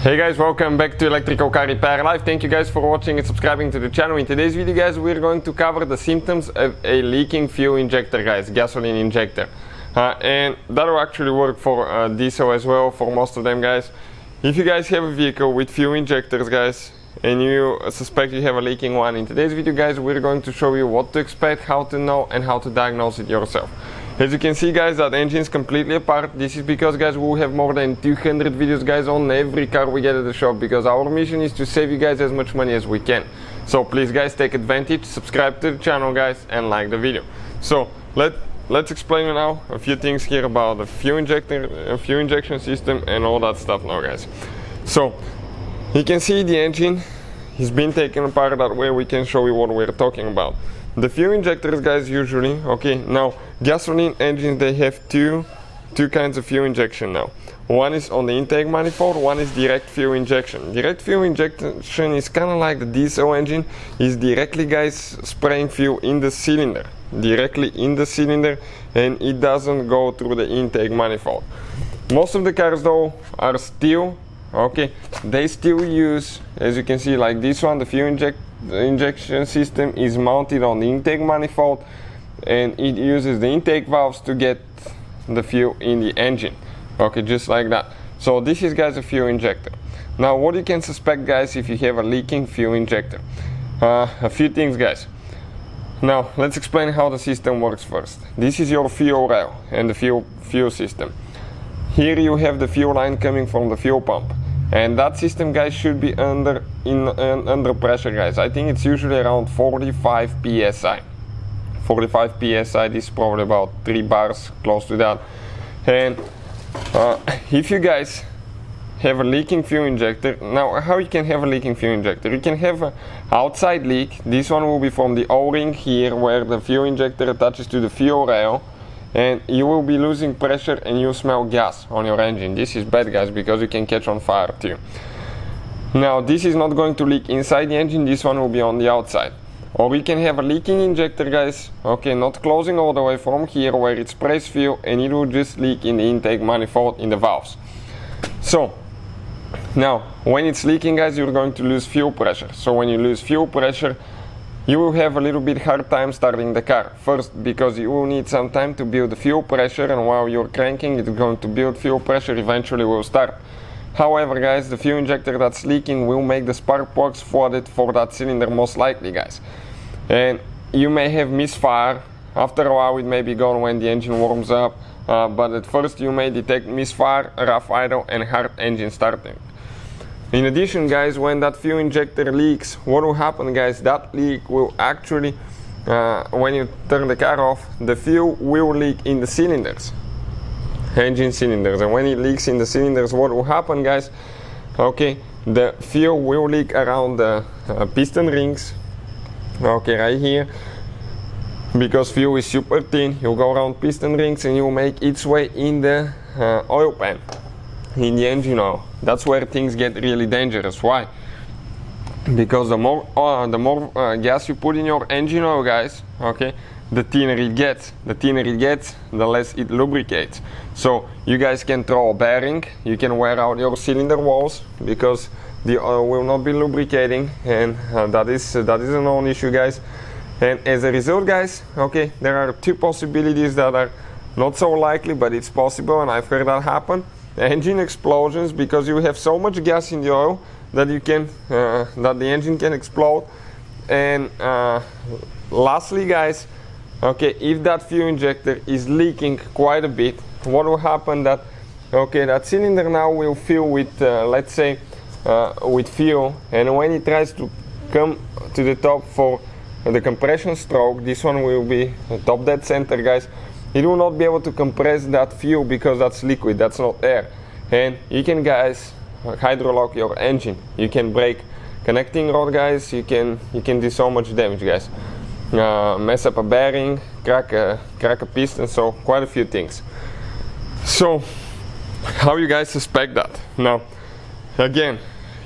Hey guys, welcome back to Electrical Car Repair Live. Thank you guys for watching and subscribing to the channel. In today's video guys, we're going to cover the symptoms of a leaking fuel injector guys, gasoline injector. And that will actually work for diesel as well for most of them guys. If you guys have a vehicle with fuel injectors guys, and you suspect you have a leaking one, in today's video guys, we're going to show you what to expect, how to know and how to diagnose it yourself. As you can see guys, that engine is completely apart. This is because guys, we have more than 200 videos guys on every car we get at the shop, because our mission is to save you guys as much money as we can. So please guys, take advantage, subscribe to the channel guys, and like the video. So let's explain you now a few things here about the fuel injection system and all that stuff now guys. So you can see the engine is being taken apart. That way we can show you what we're talking about. The fuel injectors guys, usually, okay, now gasoline engines, they have two kinds of fuel injection now. One is on the intake manifold, one is direct fuel injection. Direct fuel injection is kind of like the diesel engine, is directly guys spraying fuel in the cylinder, directly in the cylinder, and it doesn't go through the intake manifold. Most of the cars though are still, okay, they still use, as you can see, like this one, the fuel injection system is mounted on the intake manifold, and it uses the intake valves to get the fuel in the engine, okay, just like that. So this is guys a fuel injector. Now what you can suspect guys if you have a leaking fuel injector? A few things guys. Now let's explain how the system works first. This is your fuel rail and the fuel system. Here you have the fuel line coming from the fuel pump, and that system guys should be under pressure guys. I think it's usually around 45 psi. 45 psi, this is probably about 3 bars, close to that. And if you guys have a leaking fuel injector, now how you can have a leaking fuel injector? You can have an outside leak. This one will be from the O-ring here where the fuel injector attaches to the fuel rail, and you will be losing pressure and you smell gas on your engine. This is bad guys, because you can catch on fire too. Now this is not going to leak inside the engine, this one will be on the outside. Or we can have a leaking injector guys, okay, not closing all the way from here where it sprays fuel, and it will just leak in the intake manifold in the valves. So now when it's leaking guys, you're going to lose fuel pressure. So when you lose fuel pressure, you will have a little bit hard time starting the car. First, because you will need some time to build the fuel pressure, and while you're cranking, it's going to build fuel pressure, eventually will start. However guys, the fuel injector that's leaking will make the spark plugs flooded for that cylinder most likely guys. And you may have misfire. After a while it may be gone when the engine warms up, but at first you may detect misfire, rough idle, and hard engine starting. In addition guys, when that fuel injector leaks, what will happen guys, that leak will actually, when you turn the car off, the fuel will leak in the cylinders, engine cylinders. And when it leaks in the cylinders, what will happen guys, okay, the fuel will leak around the piston rings, okay, right here, because fuel is super thin. You'll go around piston rings and you'll make its way in the oil pan, in the engine oil. That's where things get really dangerous. Why? Because the more gas you put in your engine oil guys, okay, the thinner it gets. The thinner it gets, the less it lubricates. So you guys can throw a bearing, you can wear out your cylinder walls, because the oil will not be lubricating, and that is a known issue guys. And as a result guys, okay, there are two possibilities that are not so likely, but it's possible, and I've heard that happen. Engine explosions, because you have so much gas in the oil that you can that the engine can explode. And lastly guys, okay, if that fuel injector is leaking quite a bit, what will happen that, okay, that cylinder now will fill with let's say with fuel, and when it tries to come to the top for the compression stroke, this one will be top dead center guys. It will not be able to compress that fuel because that's liquid, that's not air. And you can guys hydrolock your engine, you can break connecting rod guys, you can do so much damage guys. Mess up a bearing, crack a piston, so quite a few things. So how you guys suspect that? Now again,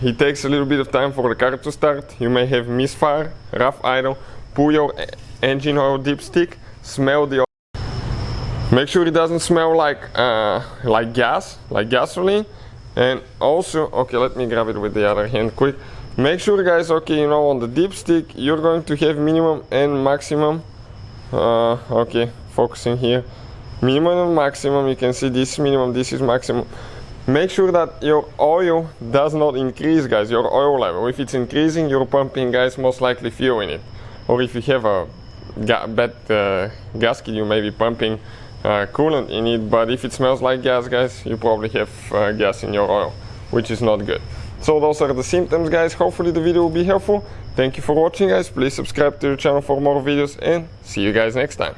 it takes a little bit of time for the car to start. You may have misfire, rough idle, pull your engine oil dipstick, smell the oil. Make sure it doesn't smell like gas, like gasoline, And also, okay, let me grab it with the other hand quick. Make sure guys, okay, you know, on the dipstick you're going to have minimum and maximum. Okay, focusing here. Minimum and maximum, you can see this is minimum, this is maximum. Make sure that your oil does not increase guys, your oil level. If it's increasing, you're pumping guys most likely fuel in it. Or if you have a bad gasket, you may be pumping coolant in it, but if it smells like gas guys, you probably have gas in your oil, which is not good. So those are the symptoms guys. Hopefully the video will be helpful. Thank you for watching guys. Please subscribe to the channel for more videos and see you guys next time.